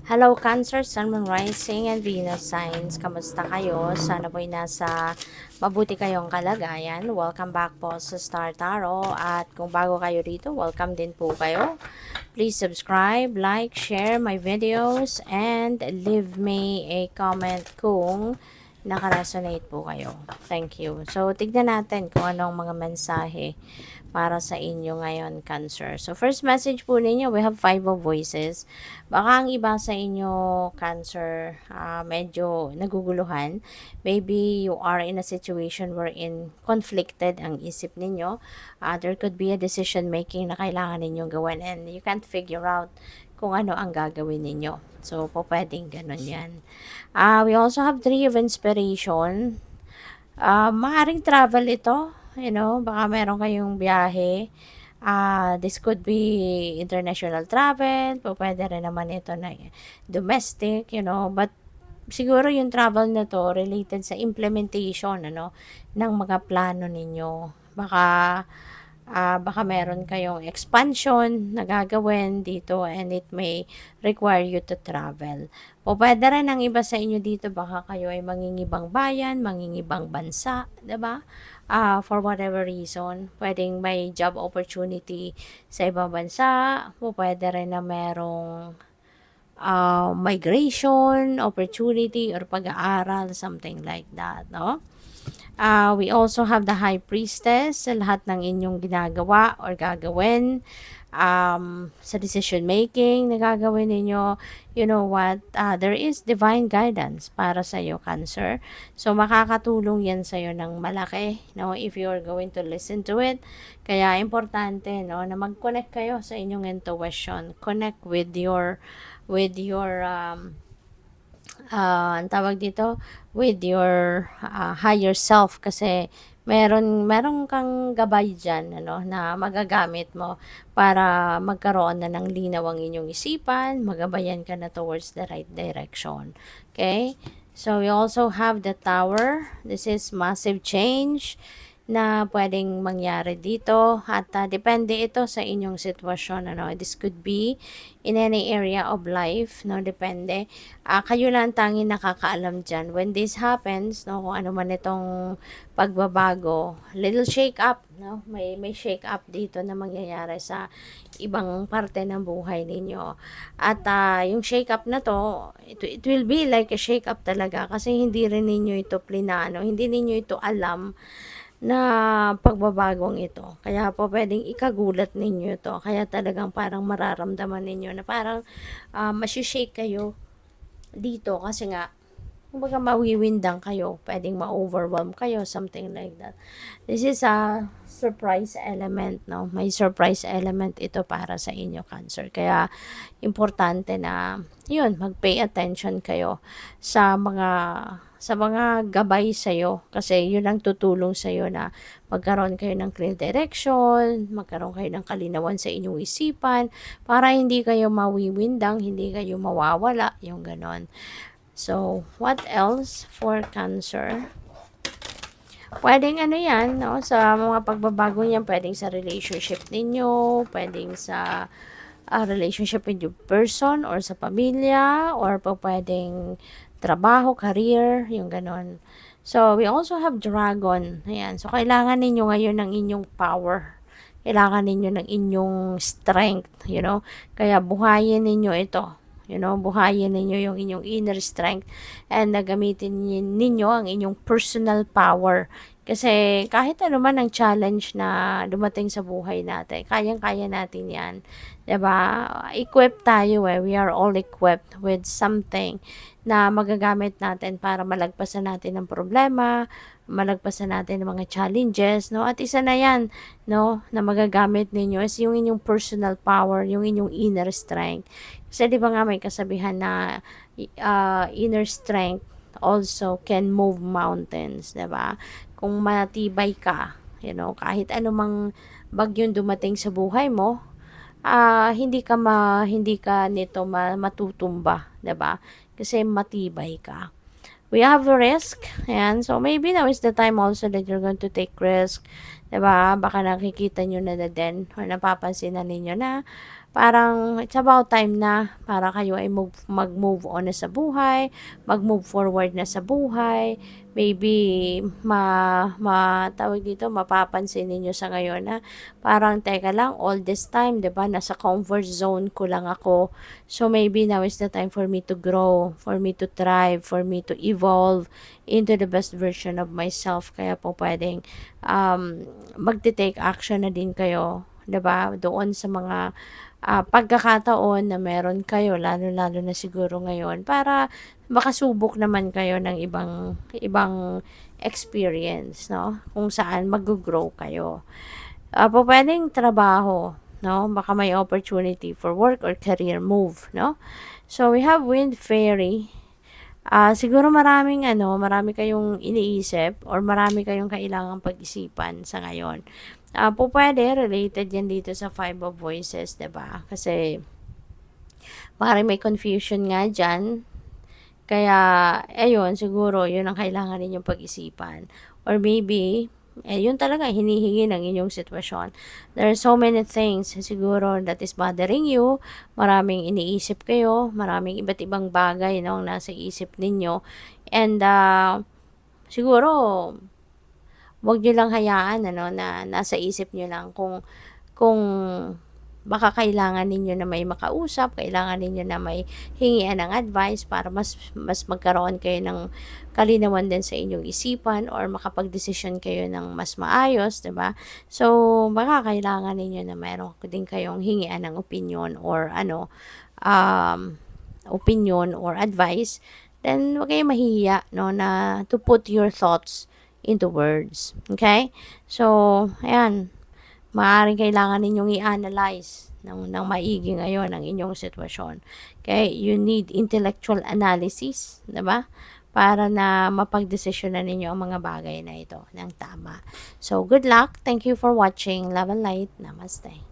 Hello Cancer, Sun, Moon, Rising, and Venus signs. Kamusta kayo? Sana po'y nasa mabuti kayong kalagayan. Welcome back po sa Star Tarot. At kung bago kayo dito, welcome din po kayo. Please subscribe, like, share my videos, and leave me a comment kung nakaresonate po kayo. Thank you. So, tignan natin kung anong mga mensahe para sa inyo ngayon, Cancer. So, first message po ninyo, we have 5 of voices. Baka ang iba sa inyo, Cancer, medyo naguguluhan. Maybe you are in a situation wherein conflicted ang isip ninyo. There could be a decision making na kailangan ninyong gawin and you can't figure out kung ano ang gagawin ninyo. So, po pwedeng ganun yan. We also have 3 of inspiration. Maaring travel ito. Baka meron kayong biyahe. This could be international travel. Pwede rin naman ito na domestic, But siguro yung travel na to related sa implementation, ng mga plano ninyo. Baka meron kayong expansion na gagawin dito and it may require you to travel. Pwede rin ang iba sa inyo dito, baka kayo ay mangingibang bayan, mangingibang bansa, 'di ba? For whatever reason, pwedeng may job opportunity sa ibang bansa, pwede rin na merong migration opportunity or pag-aaral, something like that, no? We also have the High Priestess sa lahat ng inyong ginagawa or gagawin. Sa decision making na gagawin ninyo, you know what, there is divine guidance para sa iyo, Cancer. So, makakatulong yan sa iyo ng malaki, if you are going to listen to it. Kaya, importante, na mag-connect kayo sa inyong intuition. Connect with your ang tawag dito, with your higher self, kasi meron kang gabay dyan, na magagamit mo para magkaroon na ng linaw ang inyong isipan, magabayan ka na towards the right direction. Okay? So, we also have the Tower. This is massive change na pwedeng mangyari dito at depende ito sa inyong sitwasyon. This could be in any area of life, depende. Kayo lang tanging nakakaalam dyan. When this happens, kung ano man itong pagbabago, little shake up, may shake up dito na mangyayari sa ibang parte ng buhay ninyo. At yung shake up na to, it will be like a shake up talaga kasi hindi rin ninyo ito plinano, hindi ninyo ito alam na pagbabagong ito. Kaya po pwedeng ikagulat ninyo ito. Kaya talagang parang mararamdaman ninyo na parang masishake kayo dito kasi nga kumbaga mawiwindang kayo, pwedeng ma-overwhelm kayo, something like that. This is a surprise element, May surprise element ito para sa inyo, Cancer. Kaya importante na yun, mag-pay attention kayo sa mga gabay sa'yo kasi yun ang tutulong sa'yo na magkaroon kayo ng clear direction, magkaroon kayo ng kalinawan sa inyong isipan para hindi kayo mawiwindang, hindi kayo mawawala, yung ganon. So, what else for Cancer? Pwedeng yan, sa mga pagbabago niyan, pwedeng sa relationship ninyo, pwedeng sa relationship with your person or sa pamilya, or pwedeng trabaho, career, yung ganon. So, we also have Dragon. Ayan. So, kailangan ninyo ngayon ng inyong power. Kailangan ninyo ng inyong strength, Kaya buhayin ninyo ito. Buhayin ninyo yung inyong inner strength and gamitin ninyo ang inyong personal power. Kasi kahit ano man ang challenge na dumating sa buhay natin, kayang-kaya natin yan. 'Di ba? Equipped tayo We are all equipped with something na magagamit natin para malagpasan natin ang problema, malagpasan natin ang mga challenges, At isa na yan, na magagamit ninyo is yung inyong personal power, yung inyong inner strength. Kasi di ba nga may kasabihan na inner strength also can move mountains, di ba? Kung matibay ka, kahit anumang bagyong dumating sa buhay mo, hindi ka nito matutumba, 'di ba? Kasi matibay ka. We have a risk. Ayan. So, maybe now is the time also that you're going to take risk. 'Di ba? Baka nakikita nyo na din or napapansin na ninyo na parang it's about time na para kayo ay mag-move on na sa buhay, mag-move forward na sa buhay. Maybe tawag dito, mapapansin ninyo sa ngayon na parang teka lang, all this time, 'di ba, nasa comfort zone ko lang ako. So maybe now is the time for me to grow, for me to thrive, for me to evolve into the best version of myself. Kaya po pwedeng magte-take action na din kayo, 'di ba? Doon sa mga pagkakataon na meron kayo, lalo-lalo na siguro ngayon, para makasubok naman kayo ng ibang ibang experience, no? Kung saan mag-grow kayo. Pupuwedeng trabaho, no? Baka may opportunity for work or career move, no? So we have Wind Fairy. Siguro marami kayong iniisip or marami kayong kailangang pag-isipan sa ngayon. Pupuwede related 'yan dito sa Five of Voices, 'di ba? Kasi maaaring may confusion nga diyan. Kaya ayun, siguro 'yun ang kailangan ninyong pag-isipan. Or maybe, yun talaga hinihingi ng inyong sitwasyon. There are so many things siguro that is bothering you, maraming iniisip kayo, maraming iba't ibang bagay 'no, ang nasa isip ninyo and, siguro 'wag niyo lang hayaan ano na nasa isip niyo lang kung baka kailangan ninyo na may makausap, kailangan ninyo na may hingian ng advice para mas magkaroon kayo ng kalinawan din sa inyong isipan or makapagdesisyon kayo ng mas maayos, 'di ba? So, baka kailangan ninyo na meron din kayong hingian ng um, opinion or advice, then 'wag kayong mahihiya 'no na to put your thoughts into words, okay? So, ayan, maaaring kailangan ninyong i-analyze ng maigi ngayon ang inyong sitwasyon. Okay, you need intellectual analysis, 'di ba? Para na mapagdesisyonan ninyo ang mga bagay na ito ng tama. So, good luck. Thank you for watching. Love and light. Namaste.